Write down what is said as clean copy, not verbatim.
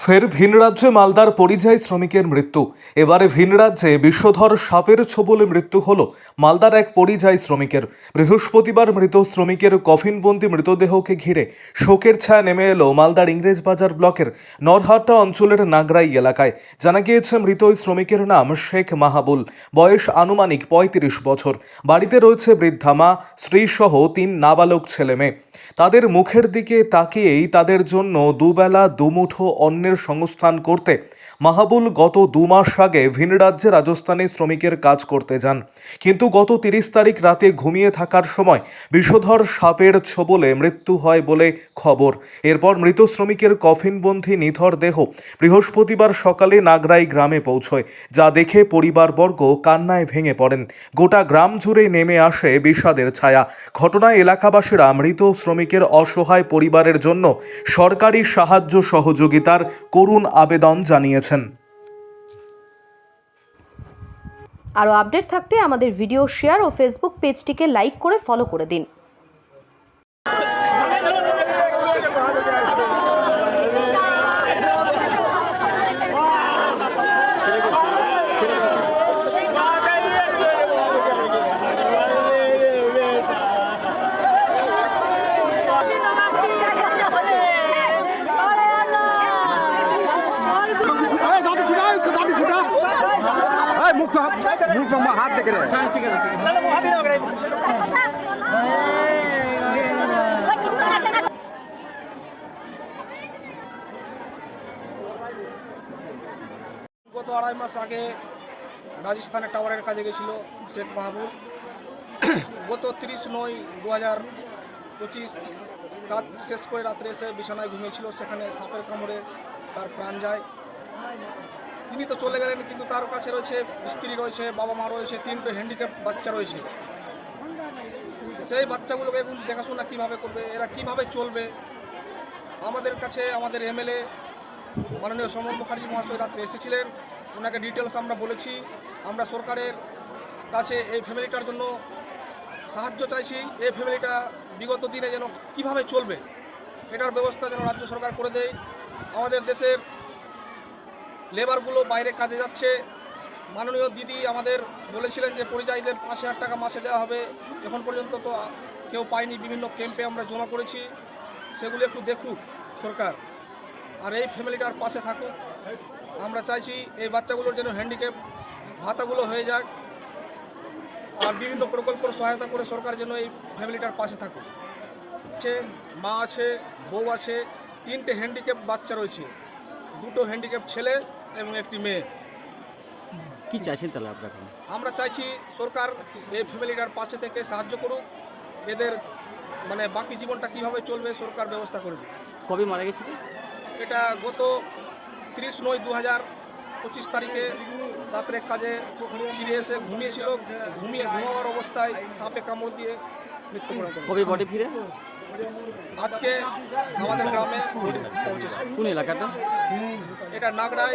ফের ভিন রাজ্যে মালদার পরিযায়ী শ্রমিকের মৃত্যু। এবারে ভিন রাজ্যে বিষধর সাপের ছোবলে মৃত্যু হলো মালদার এক পরিযায়ী শ্রমিকের। বৃহস্পতিবার মৃত শ্রমিকের কফিনবন্দি মৃতদেহকে ঘিরে শোকের ছায়া নেমে এলো মালদার ইংরেজবাজার ব্লকের নরহাটা অঞ্চলের নাগরাই এলাকায়। জানা গিয়েছে মৃত ওই শ্রমিকের নাম শেখ মাহাবুল, বয়স আনুমানিক ৩৫ বছর। বাড়িতে রয়েছে বৃদ্ধা মা, স্ত্রী সহ ৩ নাবালক ছেলে মেয়ে। তাদের মুখের দিকে তাকিয়েই তাদের জন্য দুবেলা দুমুঠো অন্নের সংস্থান করতে মাহাবুল গত ২ মাস আগে ভিন রাজ্যে রাজস্থানে শ্রমিকের কাজ করতে যান। কিন্তু গত ৩০ তারিখ রাতে ঘুমিয়ে থাকার সময় বিষধর সাপের ছোবলে মৃত্যু হয় বলে খবর। এরপর মৃত শ্রমিকের কফিনবন্দি নিথর দেহ বৃহস্পতিবার সকালে নাগরাই গ্রামে পৌঁছয়, যা দেখে পরিবারবর্গ কান্নায় ভেঙে পড়েন। গোটা গ্রাম জুড়ে নেমে আসে বিষাদের ছায়া। ঘটনায় এলাকাবাসীরা মৃত শ্রমিকের অসহায় পরিবারের জন্য সরকারি সাহায্য সহযোগিতার করুণ আবেদন জানিয়েছেন। আরও আপডেট থাকতে আমাদের ভিডিও শেয়ার ও ফেসবুক পেজটিকে লাইক করে ফলো করে দিন। मुख हाथ देख रहे গত ২.৫ মাস আগে রাজস্থানে টাওয়ারের কাজে গেছিল শেখ মাহবুব। গত ৩০/৯/২০২৫ কাজ শেষ করে রাত্রে এসে বিছানায় ঘুমিয়েছিল, সেখানে সাপের কামড়ে তার প্রাণ যায়। তিনি তো চলে গেলেন, কিন্তু তার কাছে রয়েছে স্ত্রী, রয়েছে বাবা মা, রয়েছে 3টে হ্যান্ডিক্যাপ বাচ্চা রয়েছে। সেই বাচ্চাগুলোকে এখন দেখাশোনা কীভাবে করবে, এরা কিভাবে চলবে? আমাদের কাছে আমাদের এমএলএ মাননীয় সমর মুখার্জি মহাশয় রাত্রে এসেছিলেন, ওনাকে ডিটেলস আমরা বলেছি। আমরা সরকারের কাছে এই ফ্যামিলিটার জন্য সাহায্য চাইছি। এই ফ্যামিলিটা বিগত দিনে যেন কিভাবে চলবে এটার ব্যবস্থা যেন রাজ্য সরকার করে দেয়। আমাদের দেশের লেবারগুলো বাইরে কাজে যাচ্ছে। মাননীয় দিদি আমাদের বলেছিলেন যে পরিযায়ীদের ৫,০০০ টাকা মাসে দেওয়া হবে, এখন পর্যন্ত তো কেউ পায়নি। বিভিন্ন ক্যাম্পে আমরা জমা করেছি, সেগুলো একটু দেখুক সরকার, আর এই ফ্যামিলিটার পাশে থাকুক। আমরা চাইছি এই বাচ্চাগুলোর যেন হ্যান্ডিক্যাপ ভাতাগুলো হয়ে যাক, আর বিভিন্ন প্রকল্পের সহায়তা করে সরকার যেন এই ফ্যামিলিটার পাশে থাকুক। মা আছে, বউ আছে, 3টে হ্যান্ডিক্যাপ বাচ্চা রয়েছে, 2টো হ্যান্ডিক্যাপ ছেলে এবং 1টি মেয়ে। কি চাইছেন তাহলে আপনারা? আমরা চাইছি সরকার এই ফ্যামিলিটার পাশে থেকে সাহায্য করুক, এদের মানে বাকি জীবনটা কিভাবে চলবে সরকার ব্যবস্থা করে দিক। কবে মারা গেছিল? এটা গত ৩০/৯/২০২৫ তারিখে রাত্রে কাজে ফিরে এসে ঘুমিয়েছিল, ঘুমাবার অবস্থায় সাপে কামড় দিয়ে মৃত্যুবরণ করে। কবে বডি ফিরে? আজকে আমাদের গ্রামে পৌঁছেছে। কোন এলাকাটা? এটা নাগরাই।